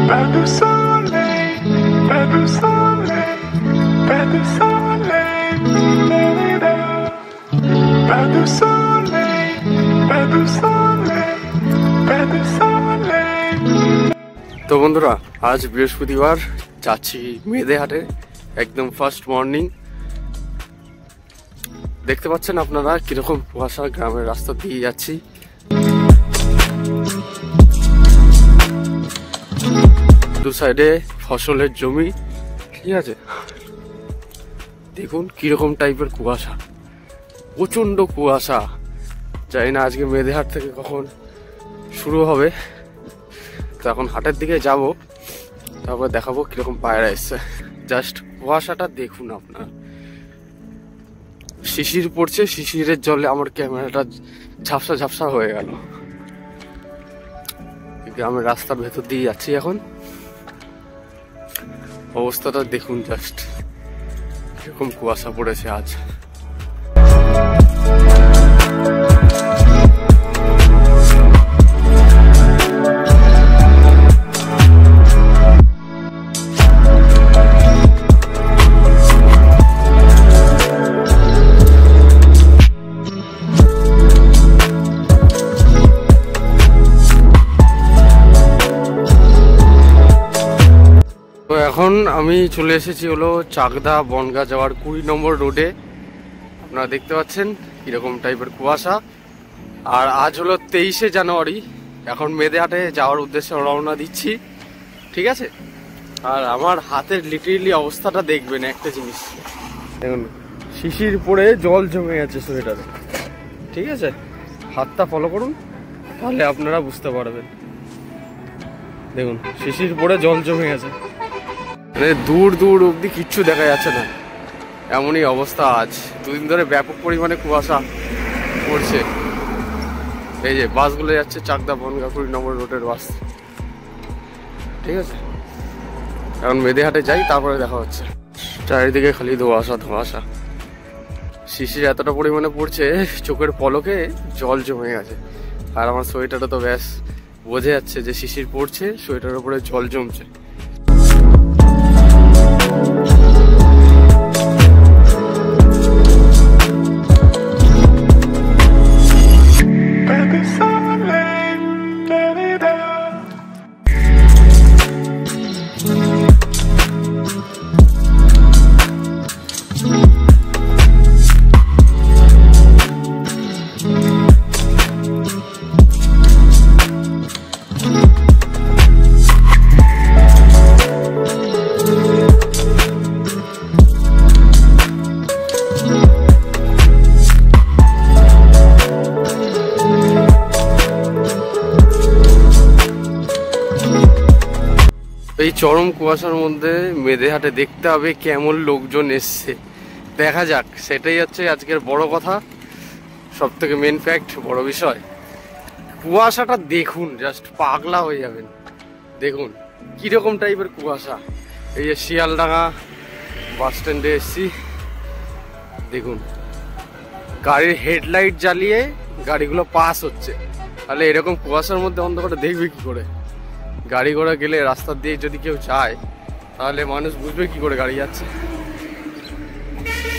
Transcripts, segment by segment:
Pas de soleil, pas de soleil, pas de soleil, pas de soleil, pas de soleil, pas de soleil. তো বন্ধুরা, আজ বৃহস্পতিবার, যাচ্ছি মেয়েদেহাটে। একদম ফার্স্ট মর্নিং। দেখতে পাচ্ছেন আপনারা কিরকম কুয়াশা, গ্রামের রাস্তা দিয়ে যাচ্ছি। দু সাইডে ফসলের জমি, ঠিক আছে। দেখুন কিরকম টাইপের কুয়াশা, প্রচন্ড কুয়াশা। জানি না আজকে মেয়েদেহাট থেকে কখন শুরু হবে। তো এখন হাটের দিকে যাব, তারপর দেখাবো কিরকম পায়রা এসছে। জাস্ট কুয়াশাটা দেখুন আপনার। শিশির পড়ছে, শিশিরের জলে আমার ক্যামেরাটা ঝাপসা ঝাপসা হয়ে গেল। গ্রামের রাস্তার ভেতর দিয়ে যাচ্ছি এখন। অবস্থাটা দেখুন, জাস্ট কিরকম কুয়াশা পড়েছে আজ। এখন আমি চলে এসেছি হলো চাকদা বনগা যাওয়ার 20 নম্বর রোডে। আপনারা দেখতে পাচ্ছেন কিরকম টাইপের কুয়াশা। আর আজ হলো 23শে জানুয়ারি। এখন মেয়েদেহাটে যাওয়ার উদ্দেশ্যে রওনা দিচ্ছি, ঠিক আছে। আর আমার হাতের লিটারেলি অবস্থাটা দেখবেন একটা জিনিস দেখুন, শিশির পড়ে জল জমে গেছে সোয়েটারে, ঠিক আছে। হাতটা ফলো করুন, তাহলে আপনারা বুঝতে পারবেন। দেখুন শিশির পড়ে জল জমে গেছে, দূর দূর অব্দি কিচ্ছু দেখা যাচ্ছে না। এমনই অবস্থা আজ। দুদিন ধরে ব্যাপক পরিমাণে কুয়াশা পড়ছে। এই যে বাসগুলো যাচ্ছে চাকদা বনগা 20 নম্বর রোডের বাস, ঠিক আছে। এখন মেয়েদেহাটে যাই, তারপরে দেখা হচ্ছে। চারিদিকে খালি ধোঁয়াশা ধোঁয়াশা। শিশির এতটা পরিমাণে পড়ছে, চোখের পলকে জল জমে গেছে। আর আমার সোয়েটারটা তো ব্যাস বোঝা যাচ্ছে যে শিশির পড়ছে, সোয়েটারের উপরে জল জমছে। এই চরম কুয়াশার মধ্যে মেয়েদেহাটে দেখতে হবে কেমন লোকজন এসছে। দেখা যাক, সেটাই হচ্ছে আজকের বড় কথা, সব থেকে মেন ফ্যাক্ট, বড় বিষয়। কুয়াশাটা দেখুন, জাস্ট পাগলা হয়ে যাবেন। দেখুন কিরকম টাইপের কুয়াশা। এই যে শিয়ালডাঙ্গা বাস স্ট্যান্ডে এসছি, দেখুন গাড়ির হেডলাইট জ্বালিয়ে গাড়িগুলো পাস হচ্ছে। তাহলে এরকম কুয়াশার মধ্যে অন্ধকারে দেখবে কি করে? গাড়ি ঘোড়া গেলে রাস্তা দিয়ে যদি কেউ যায়, তাহলে মানুষ বুঝবে কি করে গাড়ি যাচ্ছে?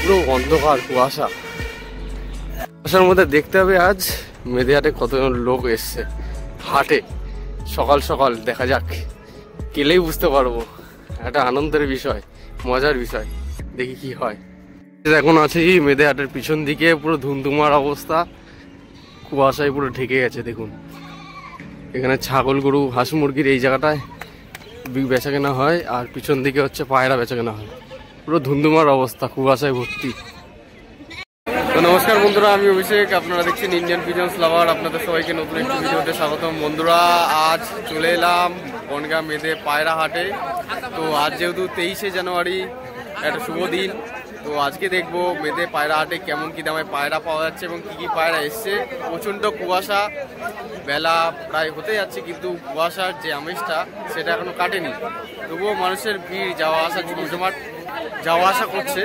পুরো অন্ধকার কুয়াশা। কুয়াশার মধ্যে দেখতে হবে আজ মেয়েদেহাটে কতজন লোক এসছে হাটে। সকাল সকাল দেখা যাক, গেলেই বুঝতে পারবো। একটা আনন্দের বিষয়, মজার বিষয়, দেখি কি হয়। এখন আছি মেয়েদেহাটের পিছন দিকে, পুরো ধুমধুমার অবস্থা, কুয়াশায় পুরো ঢেকে গেছে। দেখুন এখানে ছাগল গরু হাঁস মুরগির এই জায়গাটায় বেচা কেনা হয়, আর পিছন দিকে হচ্ছে পায়রা বেচা কেনা হয়। পুরো ধুমধুমার অবস্থা, কুয়াশায় ভর্তি। তো নমস্কার বন্ধুরা, আমি অভিষেক, আপনারা দেখছেন ইন্ডিয়ান পিজন্স লাভার। আপনাদের সবাইকে নতুন একটি ভিডিওতে স্বাগতম। বন্ধুরা আজ চলে এলাম বনগাঁ মেয়েদের পায়রা হাটে। তো আজ যেহেতু 23শে জানুয়ারি, একটা শুভ দিন। তো আজকে দেখবো মেয়েদের পায়রা হাটে কেমন কি দামে পায়রা পাওয়া যাচ্ছে এবং কি কি পায়রা এসছে। প্রচণ্ড কুয়াশা, বেলা প্রায় হতে যাচ্ছে, কিন্তু কুয়াশার যে আমেজটা সেটা এখনো কাটেনি। তবুও মানুষের ভিড়, যাওয়া আসা জমজমাট যাওয়া আসা করছে।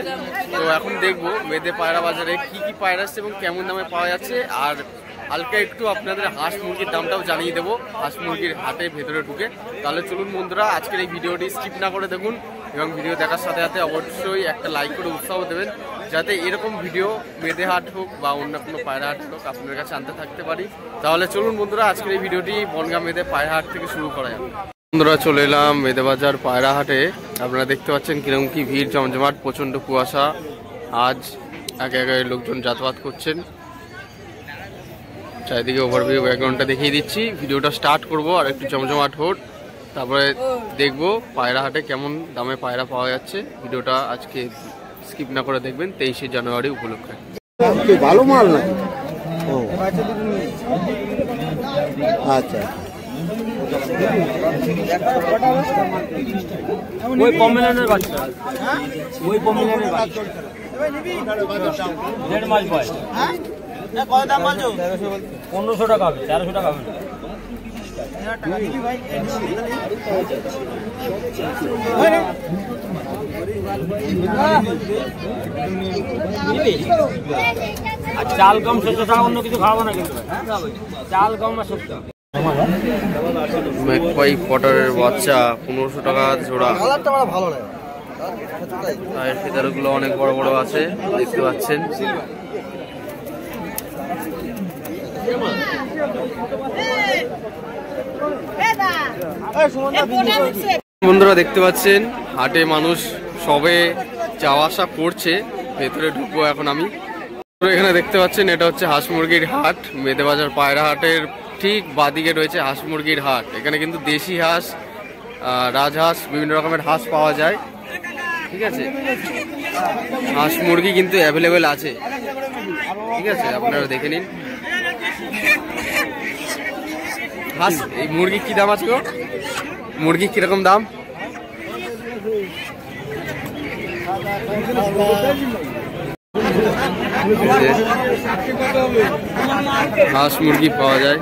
তো এখন দেখবো মেয়েদের পায়রা বাজারে কি কি পায়রা আসছে এবং কেমন দামে পাওয়া যাচ্ছে। আর হালকা একটু আপনাদের হাঁস মুরগির দামটাও জানিয়ে দেবো হাঁস মুরগির হাটে ভেতরে ঢুকে। তাহলে চলুন বন্ধুরা আজকের এই ভিডিওটি স্কিপ না করে দেখুন এবং ভিডিও দেখার সাথে সাথে অবশ্যই একটা লাইক করে উৎসাহ দেবেন, যাতে এরকম ভিডিও মেদে হাট হোক বা অন্য কোনো পায়রা হাট হোক আপনার কাছে আনতে থাকতে পারি। তাহলে চলুন বন্ধুরা আজকের এই ভিডিওটি বনগাঁ মেদে পায়রা হাট থেকে শুরু করা যাবে। বন্ধুরা চলে এলাম মেদে বাজার পায়রা হাটে। আপনারা দেখতে পাচ্ছেন কিরকম কি ভিড় জমজমাট, প্রচণ্ড কুয়াশা। আজ একে একে লোকজন যাতায়াত করছেন। চারিদিকে ওভারভিউ ব্যাকগ্রাউন্ডটা দেখিয়ে দিচ্ছি। ভিডিওটা স্টার্ট করব আর একটু জমজমাট হোক, তারপরে দেখবো পায়রা হাটে কেমন দামে পায়রা পাওয়া যাচ্ছে। ভিডিওটা আজকে স্কিপ না করে দেখবেন 23শে জানুয়ারি উপলক্ষে। ভালো মাল না? আচ্ছা, ওই পমেলানের বাচ্চা, ওই পমেলানের বাচ্চা 1.5 মাস বয়স। কত দাম বলছো? 1500 টাকা হবে, 1300 টাকা হবে। আর চাল কম 700 টাকা, অন্য কিছু খাওয়াবো না কিন্তু চাল কম আর 700। মেকপাই পটারের বাচ্চা 1500 টাকা জোড়া। ভালো লাগে। পায়ের ফেদারগুলো অনেক বড় বড় আছে, দেখতে পাচ্ছেন। বন্ধুরা দেখতে পাচ্ছেন হাটে মানুষ সবে যাওয়া আসা করছে। ভেতরে ঢুকবো এখন আমি। এখানে দেখতে পাচ্ছেন এটা হচ্ছে হাঁস মুরগির হাট। মেদে বাজার পায়রা হাটের ঠিক বাদিকে রয়েছে হাঁস মুরগির হাট। এখানে কিন্তু দেশি হাঁস, রাজহাঁস, বিভিন্ন রকমের হাঁস পাওয়া যায়। ঠিক আছে, হাঁস মুরগি কিন্তু অ্যাভেলেবেল আছে। ঠিক আছে, আপনারা দেখে নিন। হাঁস এই মুরগি কি দাম আছে গো? মুরগি কিরকম দাম? হাঁস মুরগি পাওয়া যায়,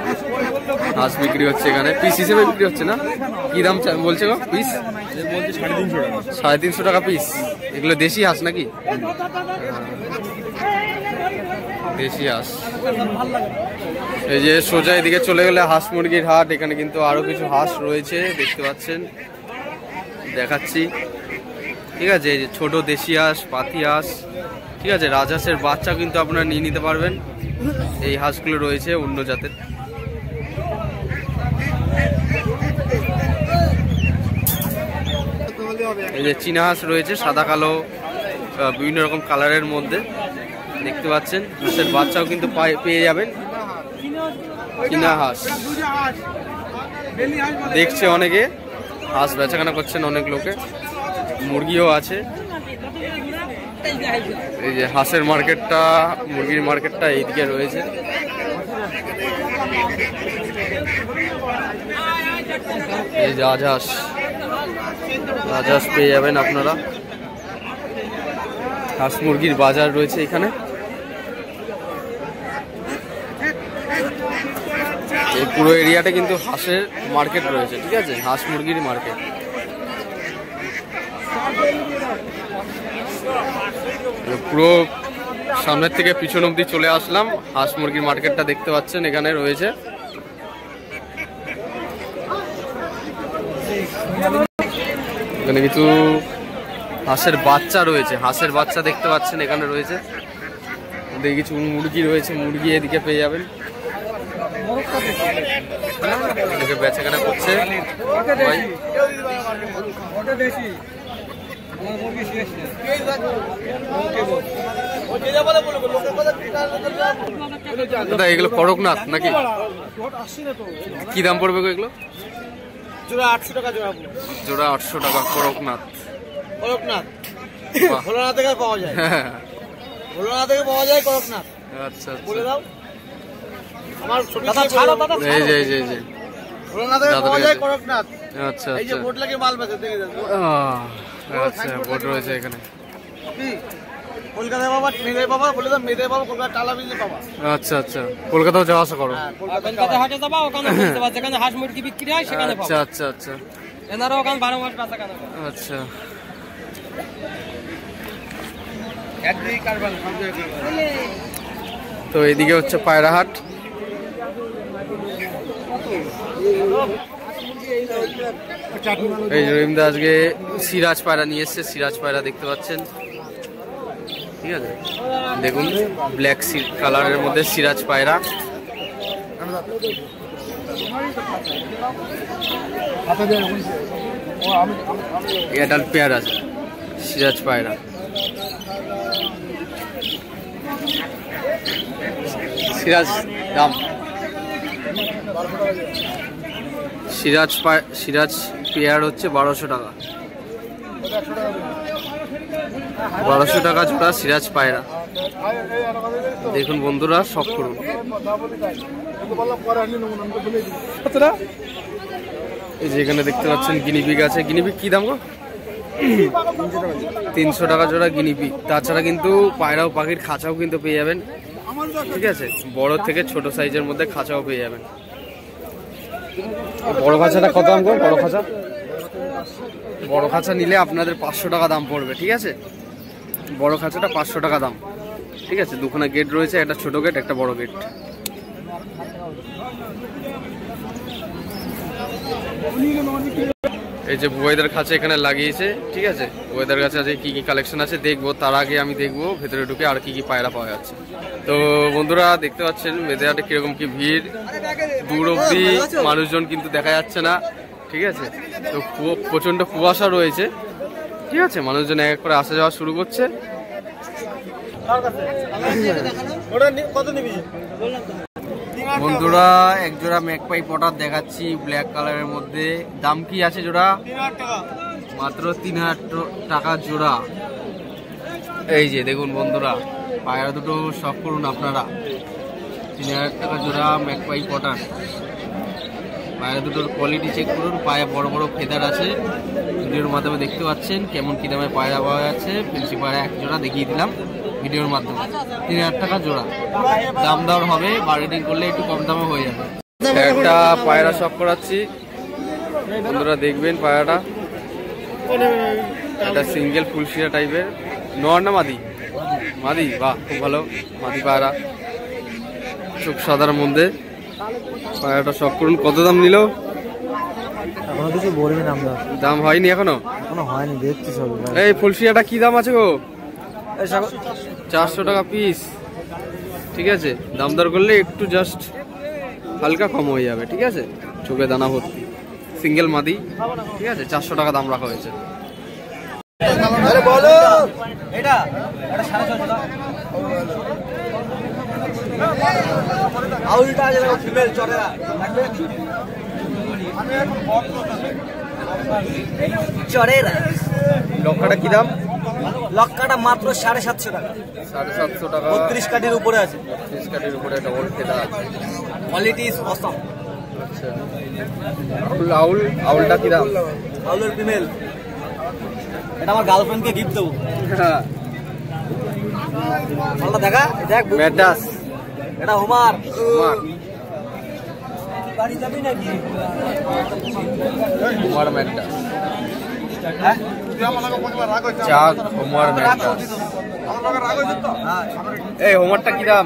হাঁস বিক্রি হচ্ছে এখানে। পিস হিসেবে বিক্রি হচ্ছে না? কি দাম বলছে গো পিস? 350 টাকা পিস। এগুলো দেশি হাঁস নাকি? দেশি হাঁস। এই যে সোজা এদিকে চলে গেলে হাঁস মুরগির হাট। এখানে কিন্তু আরো কিছু হাঁস রয়েছে, দেখতে পাচ্ছেন, দেখাচ্ছি। ঠিক আছে, এই যে ছোট দেশি হাঁস, পাতি হাঁস। ঠিক আছে, রাজহাঁসের বাচ্চা কিন্তু আপনারা নিয়ে নিতে পারবেন। এই হাঁসগুলো রয়েছে অন্য জাতের। এই যে চীনা হাঁস রয়েছে, সাদা কালো বিভিন্ন রকম কালারের মধ্যে, দেখতে পাচ্ছেন। হাঁসের বাচ্চাও কিন্তু পেয়ে যাবেন। চীনা হাঁস দেখছে অনেকে, হাঁস বেচাকেনা করছেন অনেক লোকে। মুরগিও আছে। এই যে হাঁসের মার্কেটটা, মুরগির মার্কেটটা এইদিকে রয়েছে। এই যে রাজহাঁস, রাজহাঁস পেয়ে যাবেন আপনারা। হাঁস মুরগির বাজার রয়েছে এখানে। এই পুরো এরিয়াটা কিন্তু হাঁসের মার্কেট রয়েছে। ঠিক আছে, হাঁস মুরগির মার্কেট। পুরো সামনের থেকে পিছন অবধি চলে আসলাম। হাঁস মুরগির মার্কেটটা দেখতে পাচ্ছেন এখানে রয়েছে। এখানে কিছু হাঁসের বাচ্চা রয়েছে, হাঁসের বাচ্চা দেখতে পাচ্ছেন এখানে রয়েছে। এদিকে কিছু মুরগি রয়েছে, মুরগি এদিকে পেয়ে যাবেন। এদিকে বেচাকেনা করছে। দাদা এগুলো করকনাথ নাকি? কি দাম পড়বে এগুলো? জোড়া 800 টাকা জোড়া। জোড়া 800 টাকা করকনাথ। করকনাথ ভোলানাথ থেকে পাওয়া যায়। ভোলানাথ থেকে পাওয়া যায় করকনাথ। আচ্ছা বলে দাও আমার দাদা ছাড়ো দাদা। এই যে এই যে এই যে ভোলানাথ থেকে পাওয়া যায় করকনাথ। আচ্ছা এই যে আচ্ছা। বোট লাগে মাল বেচে দেখে যাও। আচ্ছা, বোট রয়েছে এখানে। কি কলকাতায় বাবা, মেদে বাবা বলে দাও, মেদে বাবা কলকাতা টালা বিজে বাবা। আচ্ছা আচ্ছা, কলকাতাও যাওয়া আসা করো? কলকাতা হাটে যাবা, ওখানে বুঝতে পারছ যেখানে হাঁস মুরগি বিক্রি হয় সেখানে পাবো। আচ্ছা আচ্ছা আচ্ছা। এনারা ওখানে 12 মাস বেচা কেনা করে। আচ্ছা, একদিকে কারবার। তো এদিকে হচ্ছে পায়রা হাট। এই রহিমদা আজকে সিরাজ পায়রা নিয়ে এসছে, সিরাজ পায়রা দেখতে পাচ্ছেন, ঠিক আছে। দেখুন ব্ল্যাক কালারের মধ্যে সিরাজ পায়রা, অ্যাডাল্ট পেয়ার আছে সিরাজ পায়রা। সিরাজ দাম সিরাজ পেয়ার হচ্ছে 1200 টাকা, 1200 টাকা জোড়া সিরাজ পায়রা। দেখুন বন্ধুরা শখ করুন। এই যে এখানে দেখতে পাচ্ছেন গিনিপিগ আছে। গিনিপিগ কি দাম গো? 300 টাকা জোড়া গিনিপিগ। তাছাড়া কিন্তু পায়রা ও পাখির খাঁচাও কিন্তু পেয়ে যাবেন, ঠিক আছে। বড় থেকে ছোট সাইজের মধ্যে খাঁচাও পেয়ে যাবেন। বড় খাঁচাটা কত দাম গো? বড় খাঁচা নিলে আপনাদের 500 টাকা দাম পড়বে, ঠিক আছে। বড় খাঁচাটা 500 টাকা দাম, ঠিক আছে। দুখানা গেট রয়েছে, একটা ছোট গেট একটা বড় গেট। এই যে বুয়েদের খাঁচা এখানে লাগিয়েছে, ঠিক আছে। বুয়েদের কাছে আজকে কি কি কালেকশন আছে দেখবো, তার আগে আমি দেখবো ভেতরে ঢুকে আর কি কি পায়রা পাওয়া যাচ্ছে। তো বন্ধুরা দেখতে পাচ্ছেন মেদেহাটে কিরকম কি ভিড়, দূর অব্দি মানুষজন কিন্তু দেখা যাচ্ছে না, ঠিক আছে। তো প্রচন্ড কুয়াশা রয়েছে, ঠিক আছে। মানুষজন এক এক করে আসা যাওয়া শুরু করছে। বন্ধুরা এক জোড়া ম্যাকপাই পটার দেখাচ্ছি ব্ল্যাক কালারের মধ্যে। দাম কি আছে জোড়া? মাত্র 3000 টাকা জোড়া। এই যে দেখুন বন্ধুরা পায়রা দুটো শখ করুন আপনারা। 3000 টাকা জোড়া ম্যাকপাই পটার। পায়রা দুটোর কোয়ালিটি চেক করুন, পায়ে বড় বড় ফেদার আছে। ভিডিওর মাধ্যমে দেখতে পাচ্ছেন কেমন কি দামে পায়রা পাওয়া যাচ্ছে। ফেন্সি পায়রা এক জোড়া দেখিয়ে দিলাম ভিডিওর মাধ্যমে। 3000 টাকা জোড়া। দাম দর হবে, বার্গেনিং করলে একটু কম দামে হয়ে যাবে। একটা পায়রা শখ করাচ্ছি বন্ধুরা, দেখবেন পায়রাটা। একটা সিঙ্গেল ফুলশিরা টাইপের। নর না মাদি? মাদি, বাহ খুব ভালো মাদি পায়রা, চোখ সাদার মধ্যে। পায়রাটা শখ করুন। কত দাম নিল? এখনো কিছু বলিনি দাম হয়নি এখনো হয়নি, দেখছি সব। এই ফুলশিরাটা কি দাম আছে গো? 400 টাকা পিস, ঠিক আছে। দাম দর করলে একটু জাস্ট হালকা কম হয়ে যাবে, ঠিক আছে। চোখে দানা ভর্তি, সিঙ্গেল মাদি, ঠিক আছে। 400 টাকা দাম রাখা হয়েছে। লক্ষাটা কি দাম? লক্ষাটা মাত্র 750 টাকা। 750 টাকা। 32 কাঠির উপরে আছে। 30 কাঠির উপরে double feather. Quality is awesome. আচ্ছা, আউলটা কি দাম? আউলের ফিমেল। এটা আমার গার্লফ্রেন্ডকে গিফট দেবো। হ্যাঁ, মালটা দেখা, দেখ ম্যাডাস। এটা হুমার। বাড়ি যাবি নাকি? হুমার ম্যাডাস। চাক হোমার ম্যাডাস। এই হোমারটা কি দাম?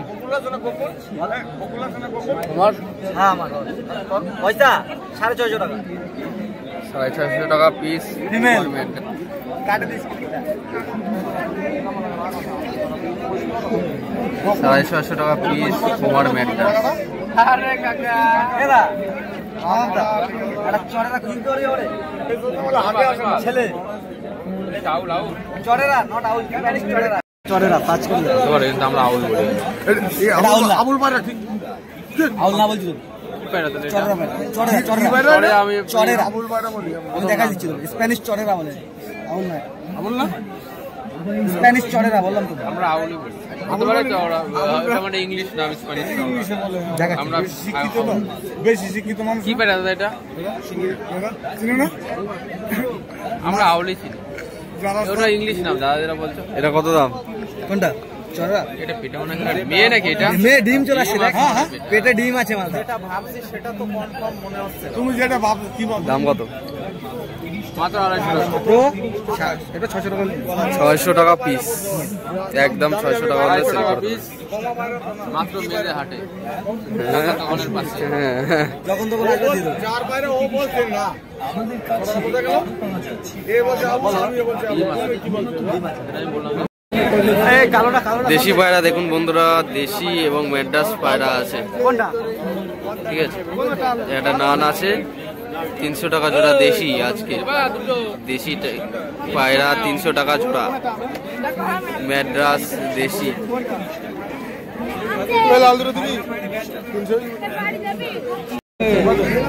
হোমার হ্যাঁ আমার পয়সা 650 টাকা। 650 টাকা পিস ফিমেল। 650 টাকা পিস হোমার ম্যাডাস। ছেলে চরেরা, নট আউল, স্প্যানিশ চরেরা। চরেরা পাঁচ করে আমরা আউল বলি। আউল পায়রা ঠিক আউল না বলছি আমি দেখা দিচ্ছি। স্প্যানিশ চরেরা বলে, আউল না। আউল না, স্প্যানিশ চরেরা বললাম তো। আমরা আউলই বলি। হতে পারে তো ওরা মানে ইংলিশ নাম স্প্যানিশ নাম। আমরা শিক্ষিত না, বেশি শিক্ষিত মানুষ। কি পায়রা দাদা এটা? চিনো না? আমরা আউলই চিনি। ওটা ইংলিশ নাম দাদা যেটা বলছো। এটা কত দাম? কোনটা? চরেরা। এটা পেটে মনে হয় মেয়ে নাকি? এটা মেয়ে, ডিম চলে আসছে। হ্যাঁ হ্যাঁ, পেটে ডিম আছে মালটা। যেটা ভাবছি সেটা তো কনফার্ম মনে হচ্ছে। তুমি যেটা ভাবছো কি বল? দাম কত? মাত্র 250 টাকা। এটা 600 টাকা। 600 টাকা পিস, একদম 600 টাকা হলে সেল করে পিস মাত্র মেরে হাটে হ্যাঁ দোকানের পাশে। হ্যাঁ যখন তখন আসবে দিয়ে দেবো। চার বাইরে ও বলছে না। এই কালোটা কালোটা দেশি পায়রা দেখুন বন্ধুরা, দেশি এবং ম্যাড্রাস পায়রা আছে, কোনটা? ঠিক আছে। একটা নান আছে 300 টাকা জোড়া দেশি, আজকে দেশি পায়রা 300 টাকা জোড়া, ম্যাড্রাস দেশি।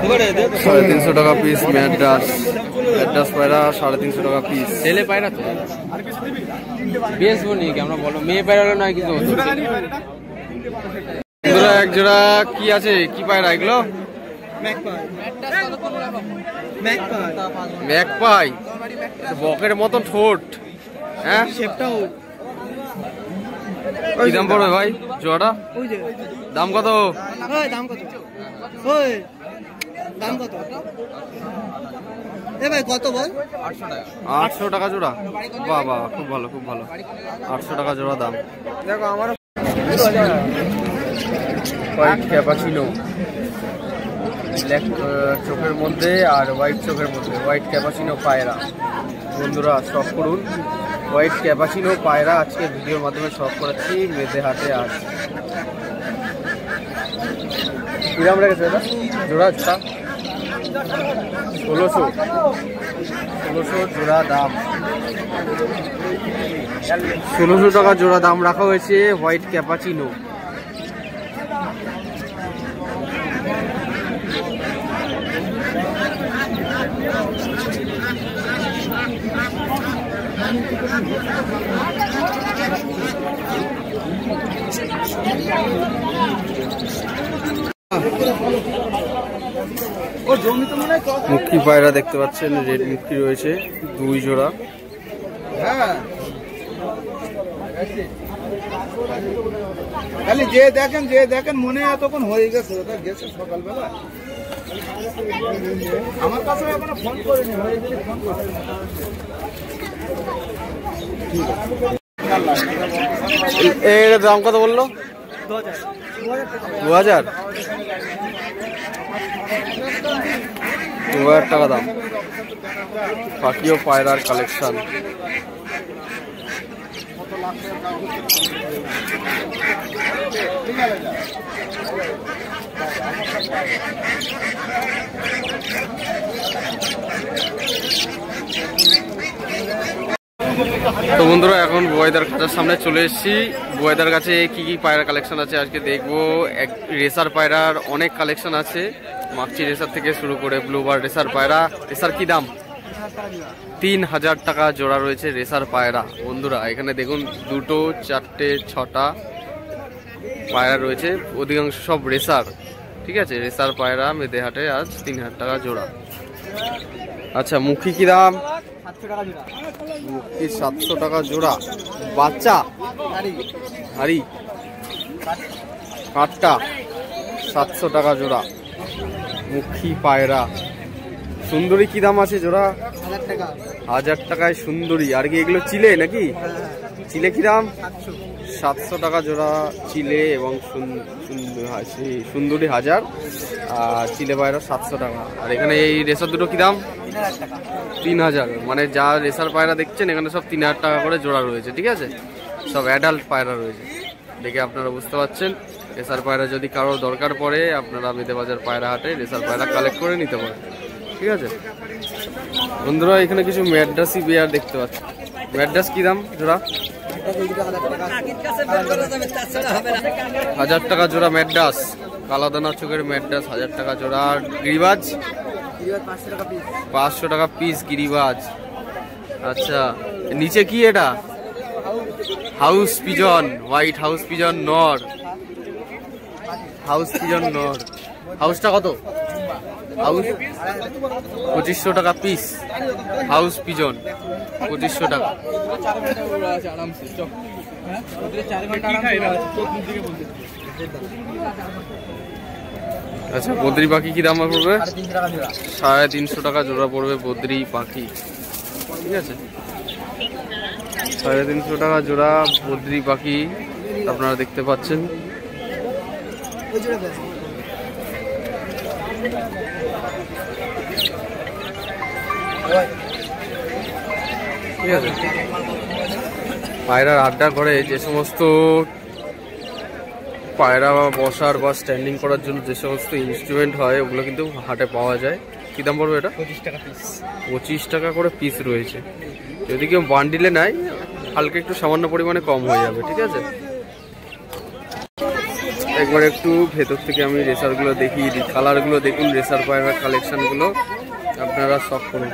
350 টাকা পিস ম্যাড্রাস, ম্যাড্রাস পায়রা 350 টাকা পিস। ছেলে পায়রা তো বেচবো নি কি আমরা, বলো মেয়ে পায়রা হলে নয় কিছু হতো। বন্ধুরা এক জোড়া কি আছে, কি পায়রা এগুলো? ম্যাকপাই, বকের মতন ঠোঁট, হ্যাঁ শেপটাও কি দাম পড়বে ভাই জোড়াটা? ওই যে দাম কত? ওই দাম কত? ওই দাম কত? এ ভাই কত বল? 800 টাকা জোড়া। বাহ বাহ, খুব ভালো খুব ভালো, 800 টাকা জোড়া দাম। দেখো আমার হোয়াইট ক্যাপাচিনো, ব্ল্যাক চোখের মধ্যে আর হোয়াইট চোখের মধ্যে, হোয়াইট ক্যাপাচিনো পায়রা। বন্ধুরা শখ করুন, হোয়াইট ক্যাপাচিনো পায়রা আজকে ভিডিওর মাধ্যমে শখ করাচ্ছি মেয়েদের হাটে। আজ কিরাম রেখেছে এটা জোড়া? 1600 জোড়া দাম, 1600 টাকা জোড়া দাম রাখা হয়েছে হোয়াইট ক্যাপাচিনো। মুক্কি পায়রা দেখতে পাচ্ছেন, রেড মুক্কি রয়েছে 2 জোড়া। খালি যে দেখেন মনে এতক্ষণ হয়ে গেছে, ওটা গেছে সকালবেলা। আমার কাছে এখনো ফোন করেনি, হয়ে গেলে ফোন করে। এর দাম কত বললো? 2000 টাকা দাম। পাখিও পায়রার কালেকশন। তো বন্ধুরা এখন বুয়াইদার খাঁচার সামনে চলে এসেছি। বুয়াইদার কাছে কি কি পায়রা কালেকশন আছে আজকে দেখবো। এক রেসার পায়রার অনেক কালেকশন আছে, মাকচি রেসার থেকে শুরু করে ব্লুবার রেসার পায়রা। রেসার কি দাম? 3000 টাকা জোড়া রয়েছে রেসার পায়রা। বন্ধুরা এখানে দেখুন 2, 4, 6টা পায়রা রয়েছে, অধিকাংশ সব রেসার, ঠিক আছে। রেসার পায়রা মেয়েদের হাটে আজ 3000 টাকা জোড়া। আচ্ছা মুখী কি দাম? 700 টাকা জোড়া। মুখী 700 টাকা জোড়া। বাচ্চা হাড়ি কাঠটা 700 টাকা জোড়া। মুখী পায়রা। সুন্দরী কি দাম আছে জোড়া? 1000 টাকা। 1000 টাকায় সুন্দরী। আর কি এগুলো চিলে নাকি? চিলে কি দাম? 700 টাকা জোড়া চিলে এবং সুন্দরী 1000, আর চিলে পায়রা 700 টাকা। আর এখানে এই রেসার দুটো কি দাম? 3000 টাকা। 3000। মানে যা রেসার পায়রা দেখছেন এখানে সব 3000 টাকা করে জোড়া রয়েছে, ঠিক আছে। সব অ্যাডাল্ট পায়রা রয়েছে, দেখে আপনারা বুঝতে পারছেন। রেসার পায়রা যদি কারোর দরকার পড়ে আপনারা মেদেবাজার পায়রা হাটে রেসার পায়রা কালেক্ট করে নিতে পারেন, ঠিক আছে। বন্ধুরা এখানে কিছু ম্যাড্রাসি বিয়ার দেখতে পাচ্ছি। ম্যাড্রাস কি দাম জোড়া? 1000 টাকা জোড়া ম্যাড্রাস। কালাদানা চোখের ম্যাড্রাস 1000 টাকা জোড়া। আর গিরিবাজ 500 টাকা পিস গিরিবাজ। আচ্ছা নিচে কি এটা? House pigeon, white house pigeon নর। হাউস পিজন নর। হাউসটা কত? হাউস 2500 টাকা পিস। হাউস পিজন 2500 টাকা। আচ্ছা, বদ্রি পাখি কি দাম পড়বে? 350 টাকা জোড়া। 350 টাকা জোড়া পড়বে বদ্রি পাখি। ঠিক আছে, 350 টাকা জোড়া বদ্রি পাখি আপনারা দেখতে পাচ্ছেন। ওই জোড়া বেশ। ঠিক আছে, পায়রার আড্ডা করে যে সমস্ত পায়রা বসার বা স্ট্যান্ডিং করার জন্য যে সমস্ত ইনস্ট্রুমেন্ট হয় ওগুলো কিন্তু হাটে পাওয়া যায়। কী দাম পড়বে এটা? 25 টাকা পিস। 25 টাকা করে পিস রয়েছে। যদি কেউ বান্ডিলে নেয় হালকা একটু সামান্য পরিমাণে কম হয়ে যাবে। ঠিক আছে, একবার একটু ভেতর থেকে আমি রেসারগুলো দেখিয়ে দিই। কালারগুলো দেখুন, রেসার পায়রার কালেকশানগুলো আপনারা শখ করুন।